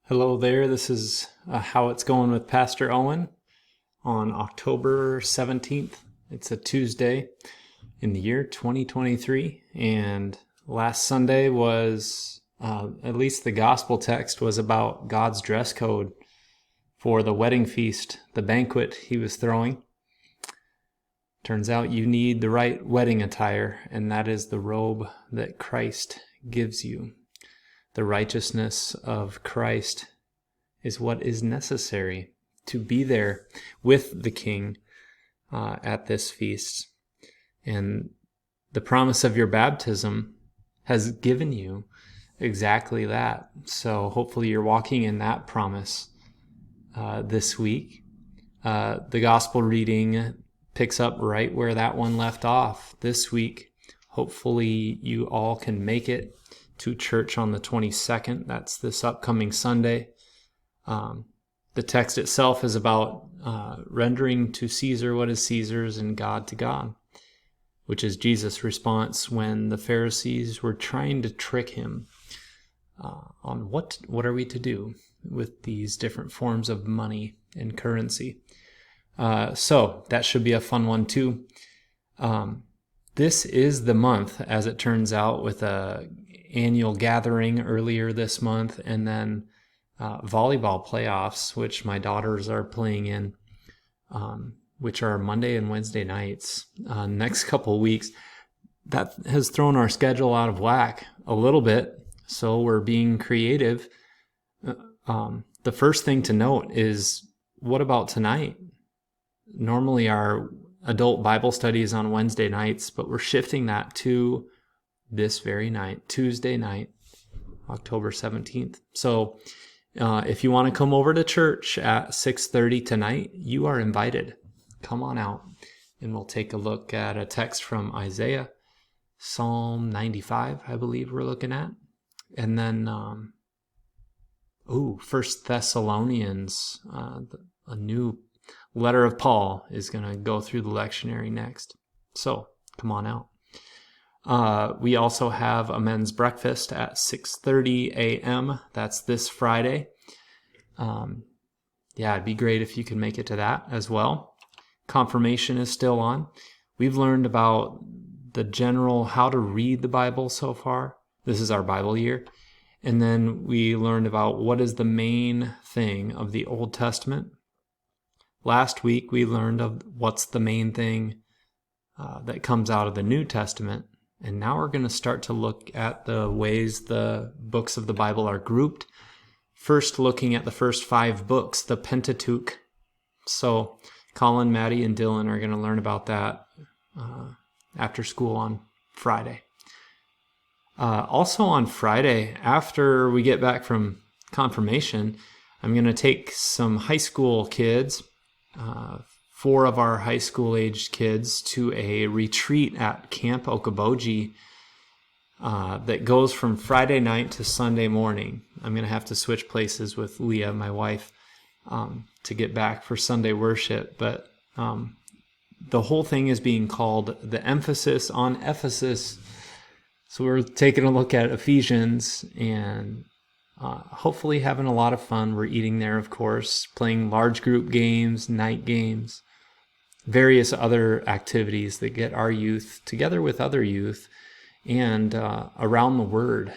Hello there. This is How It's Going with Pastor Owen on October 17th. It's a Tuesday in the year 2023. And last Sunday was, at least the gospel text was about God's dress code for the wedding feast, the banquet he was throwing. Turns out you need the right wedding attire, and that is the robe that Christ gives you. The righteousness of Christ is what is necessary to be there with the King at this feast. And the promise of your baptism has given you exactly that. So hopefully you're walking in that promise this week. The gospel reading picks up right where that one left off this week. Hopefully you all can make it to church on the 22nd. That's this upcoming Sunday. The text itself is about rendering to Caesar what is Caesar's and God to God, which is Jesus' response when the Pharisees were trying to trick him on what are we to do with these different forms of money and currency. So that should be a fun one too. This is the month, as it turns out, with a annual gathering earlier this month, and then volleyball playoffs, which my daughters are playing in, which are Monday and Wednesday nights. Next couple of weeks, that has thrown our schedule out of whack a little bit, so we're being creative. The first thing to note is, what about tonight? Normally our adult Bible study is on Wednesday nights, but we're shifting that to this very night, Tuesday night, October 17th. So if you want to come over to church at 6:30 tonight, you are invited. Come on out, and we'll take a look at a text from Isaiah, Psalm 95, I believe we're looking at. And then, First Thessalonians, a new letter of Paul is going to go through the lectionary next. So come on out. We also have a men's breakfast at 6:30 a.m. That's this Friday. It'd be great if you could make it to that as well. Confirmation is still on. We've learned about the general how to read the Bible so far. This is our Bible year. And then we learned about what is the main thing of the Old Testament. Last week we learned of what's the main thing that comes out of the New Testament. And now we're going to start to look at the ways the books of the Bible are grouped. First, looking at the first 5 books, the Pentateuch. So Colin, Maddie, and Dylan are going to learn about that after school on Friday. Also on Friday, after we get back from confirmation, I'm going to take some high school kids, 4 of our high school aged kids, to a retreat at Camp Okoboji that goes from Friday night to Sunday morning. I'm going to have to switch places with Leah, my wife, to get back for Sunday worship. But the whole thing is being called The Emphasis on Ephesus. So we're taking a look at Ephesians and hopefully having a lot of fun. We're eating there, of course, playing large group games, night games, various other activities that get our youth together with other youth and around the Word.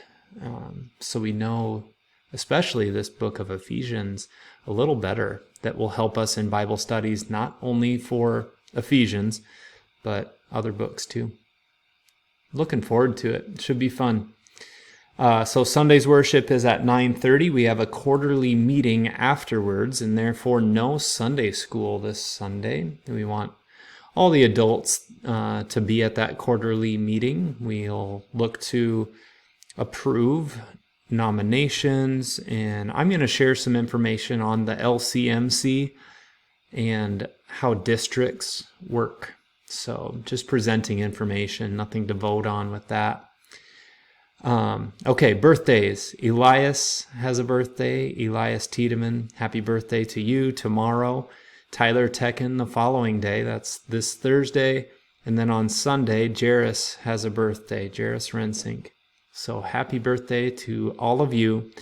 So we know, especially this book of Ephesians, a little better, that will help us in Bible studies, not only for Ephesians, but other books too. Looking forward to it. It should be fun. So Sunday's worship is at 9:30. We have a quarterly meeting afterwards, and therefore no Sunday school this Sunday. We want all the adults to be at that quarterly meeting. We'll look to approve nominations, and I'm going to share some information on the LCMC and how districts work. So just presenting information, nothing to vote on with that. Birthdays. Elias has a birthday. Elias Tiedemann, happy birthday to you tomorrow. Tyler Tekken the following day, that's this Thursday. And then on Sunday, Jairus has a birthday, Jairus Rensink. So happy birthday to all of you.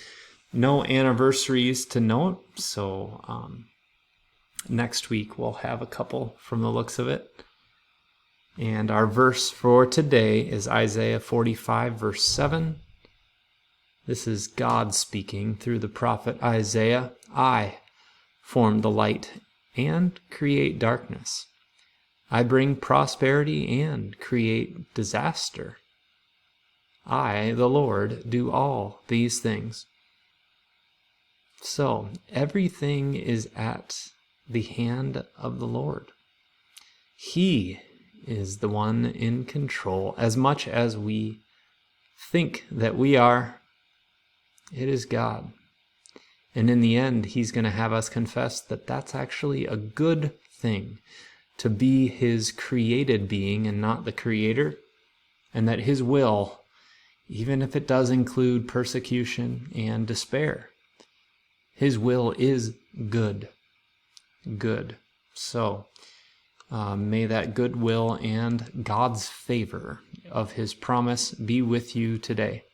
no anniversaries to note, so next week we'll have a couple from the looks of it. And our verse for today is Isaiah 45, verse 7. This is God speaking through the prophet Isaiah. I form the light and create darkness. I bring prosperity and create disaster. I, the Lord, do all these things. So, everything is at the hand of the Lord. He is the one in control. As much as we think that we are, it is God. And in the end, He's going to have us confess that that's actually a good thing, to be His created being and not the creator, and that His will, even if it does include persecution and despair, His will is good. Good. So, may that goodwill and God's favor of His promise be with you today.